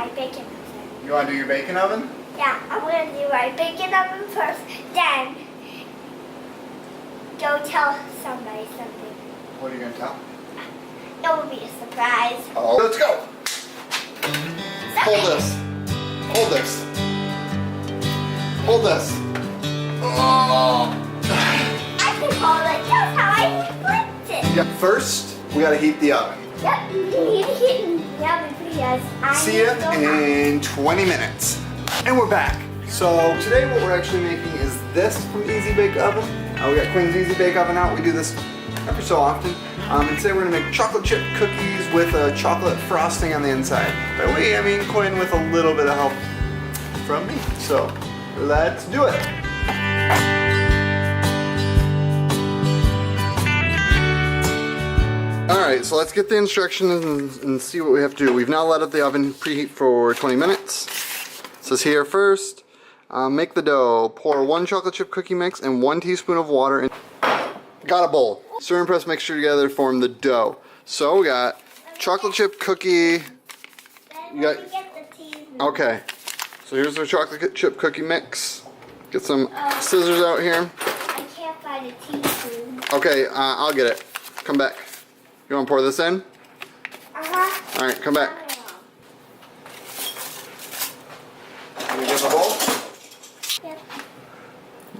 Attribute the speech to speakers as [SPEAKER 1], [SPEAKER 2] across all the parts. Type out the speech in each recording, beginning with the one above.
[SPEAKER 1] my bacon oven.
[SPEAKER 2] You want to do your bacon oven?
[SPEAKER 1] Yeah, I'm going to do my bacon oven first, then go tell somebody something.
[SPEAKER 2] What are you going to tell?
[SPEAKER 1] It will be a surprise.
[SPEAKER 2] Oh, let's go. Hold this. Hold this. Hold this. Oh.
[SPEAKER 1] I can hold it just how I flipped it.
[SPEAKER 2] Yeah, first, we got to heat the oven.
[SPEAKER 1] Yep, you need to heat in the oven because I
[SPEAKER 2] See
[SPEAKER 1] need
[SPEAKER 2] ya
[SPEAKER 1] to go
[SPEAKER 2] in 20 minutes. And we're back. So today what we're actually making is this from Easy Bake Oven. We got Quinn's Easy Bake Oven out. We do this every so often. And today we're gonna make chocolate chip cookies with a chocolate frosting on the inside. By we, I mean Quinn with a little bit of help from me. So let's do it. Alright, so let's get the instructions and see what we have to do. We've now let up the oven preheat for 20 minutes. It says here first, make the dough. Pour 1 chocolate chip cookie mix and 1 teaspoon of water in. Got a bowl. Stir and press mixture together to form the dough. So we got chocolate chip cookie. You got, okay, so here's our chocolate chip cookie mix. Get some scissors out here.
[SPEAKER 1] I can't find a teaspoon.
[SPEAKER 2] Okay, I'll get it. Come back. You want to pour this in?
[SPEAKER 1] Uh-huh.
[SPEAKER 2] Alright, come back. Can you get the bowl?
[SPEAKER 1] Yep.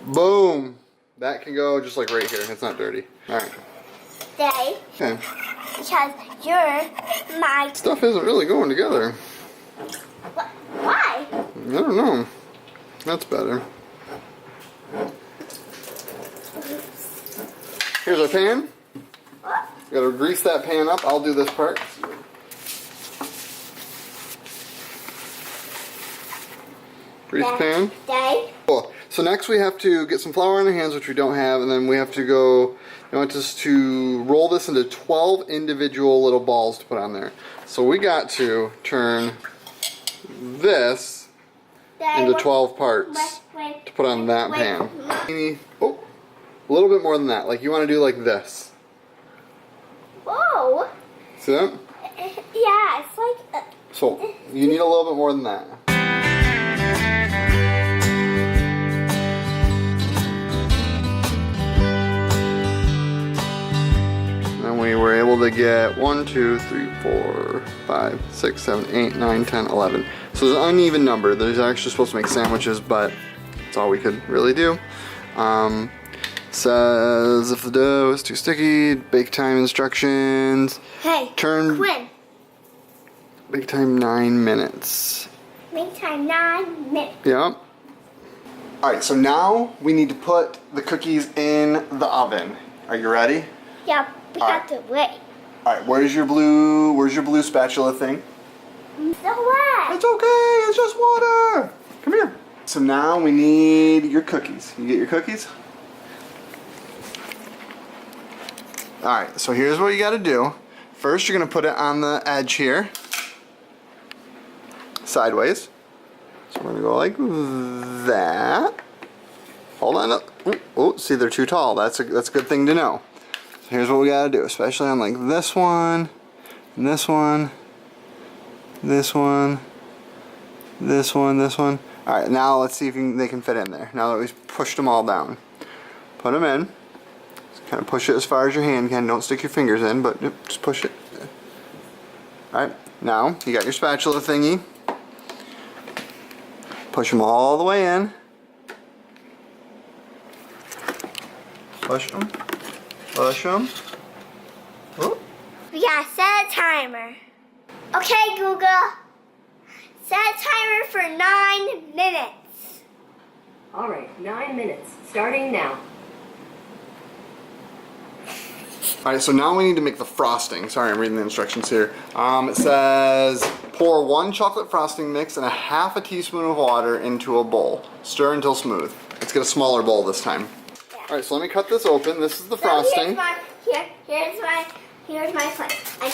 [SPEAKER 2] Boom! That can go just like right here. It's not dirty. Alright.
[SPEAKER 1] Stay.
[SPEAKER 2] Okay.
[SPEAKER 1] Because you're my...
[SPEAKER 2] Stuff isn't really going together.
[SPEAKER 1] Why?
[SPEAKER 2] I don't know. That's better. Here's our pan. Gotta grease that pan up. I'll do this part. Grease pan.
[SPEAKER 1] Stay.
[SPEAKER 2] Cool. So next we have to get some flour on our hands, which we don't have, and then we have to go, I want us to roll this into 12 individual little balls to put on there. So we got to turn this into 12 parts to put on that pan. Oh, a little bit more than that. Like you want to do like this.
[SPEAKER 1] Whoa.
[SPEAKER 2] See that?
[SPEAKER 1] Yeah, it's like...
[SPEAKER 2] So you need a little bit more than that. And we were able to get 1, 2, 3, 4, 5, 6, 7, 8, 9, 10, 11. So it's an uneven number. There's actually supposed to make sandwiches, but that's all we could really do. Says if the dough is too sticky, bake time instructions.
[SPEAKER 1] Hey, Quinn.
[SPEAKER 2] Bake time 9 minutes.
[SPEAKER 1] Bake time 9 minutes.
[SPEAKER 2] Yep. Alright, so now we need to put the cookies in the oven. Are you ready?
[SPEAKER 1] Yeah, we have to wait.
[SPEAKER 2] Alright, where's your blue spatula thing?
[SPEAKER 1] So what?
[SPEAKER 2] It's okay, it's just water. Come here. So now we need your cookies. You get your cookies? Alright, so here's what you gotta do. First you're gonna put it on the edge here. Sideways. So we're gonna go like that. Hold on. Oh, see they're too tall. That's a good thing to know. So here's what we gotta do, especially on like this one, and this one, this one, this one, this one. Alright, now let's see if they can fit in there. Now that we've pushed them all down. Put them in. Kind of push it as far as your hand can. Don't stick your fingers in, but just push it. Alright, now you got your spatula thingy. Push them all the way in. Push them. Push them. Oh.
[SPEAKER 1] We gotta set a timer. Okay, Google. Set a timer for 9 minutes.
[SPEAKER 3] All right, 9 minutes, starting now.
[SPEAKER 2] Alright, so now we need to make the frosting. Sorry, I'm reading the instructions here. It says, pour 1 chocolate frosting mix and a half a teaspoon of water into a bowl. Stir until smooth. Let's get a smaller bowl this time.
[SPEAKER 1] Yeah.
[SPEAKER 2] Alright, so let me cut this open. This is the
[SPEAKER 1] So
[SPEAKER 2] frosting.
[SPEAKER 1] here's my plan. I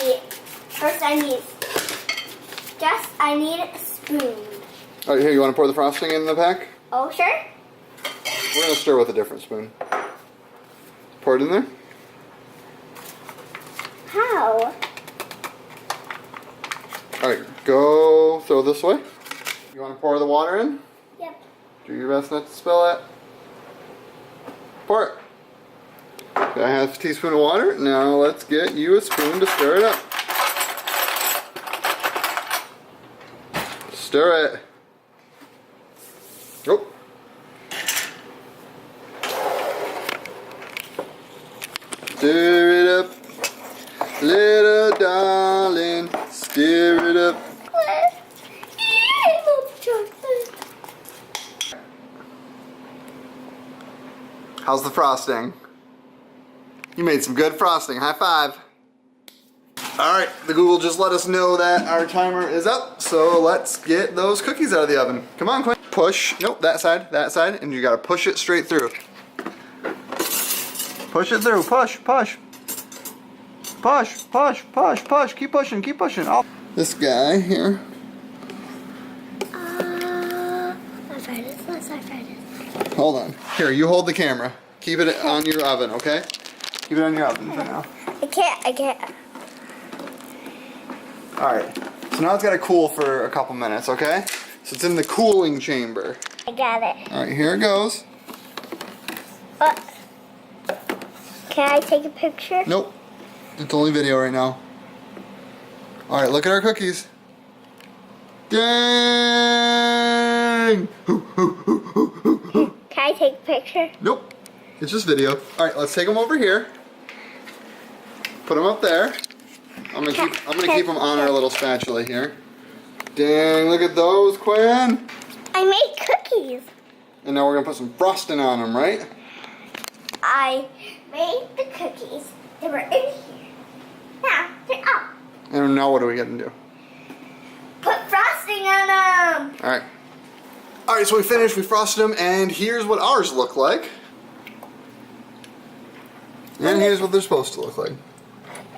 [SPEAKER 1] need a spoon.
[SPEAKER 2] Alright, here, you want to pour the frosting in the pack?
[SPEAKER 1] Oh, sure.
[SPEAKER 2] We're going to stir with a different spoon. Pour it in there.
[SPEAKER 1] How?
[SPEAKER 2] Alright, go throw this way. You want to pour the water in?
[SPEAKER 1] Yep.
[SPEAKER 2] Do your best not to spill it. Pour it. Got a half teaspoon of water. Now let's get you a spoon to stir it up. Stir it. Oh. Stir it up, little darling. Stir it up.
[SPEAKER 1] I love chocolate.
[SPEAKER 2] How's the frosting? You made some good frosting. High five. Alright, the Google just let us know that our timer is up, so let's get those cookies out of the oven. Come on, Quinn. Push. Nope, that side, and you gotta push it straight through. Push it through. Push, push. Push, push, push, push. Keep pushing, keep pushing. Oh. This guy here.
[SPEAKER 1] Let's try this.
[SPEAKER 2] Hold on. Here, you hold the camera. Keep it on your oven, okay? Keep it on your oven for now.
[SPEAKER 1] I can't.
[SPEAKER 2] Alright, so now it's got to cool for a couple minutes, okay? So it's in the cooling chamber.
[SPEAKER 1] I got it.
[SPEAKER 2] Alright, here it goes.
[SPEAKER 1] What? Can I take a picture?
[SPEAKER 2] Nope. It's only video right now. Alright, look at our cookies. Dang!
[SPEAKER 1] Can I take a picture?
[SPEAKER 2] Nope. It's just video. Alright, let's take them over here. Put them up there. I'm gonna keep them on our little spatula here. Dang, look at those, Quinn.
[SPEAKER 1] I made cookies.
[SPEAKER 2] And now we're gonna put some frosting on them, right?
[SPEAKER 1] I made the cookies. They were in here. Now they're up.
[SPEAKER 2] And now what are we gonna do?
[SPEAKER 1] Put frosting on them.
[SPEAKER 2] Alright. Alright, so we finished, we frosted them, and here's what ours look like. And here's what they're supposed to look like.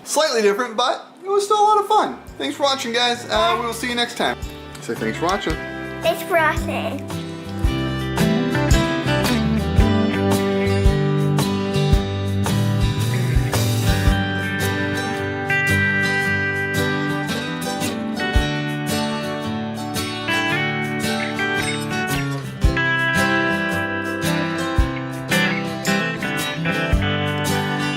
[SPEAKER 2] Slightly different, but it was still a lot of fun. Thanks for watching, guys. We will see you next time. Say thanks for watching.
[SPEAKER 1] It's frosting.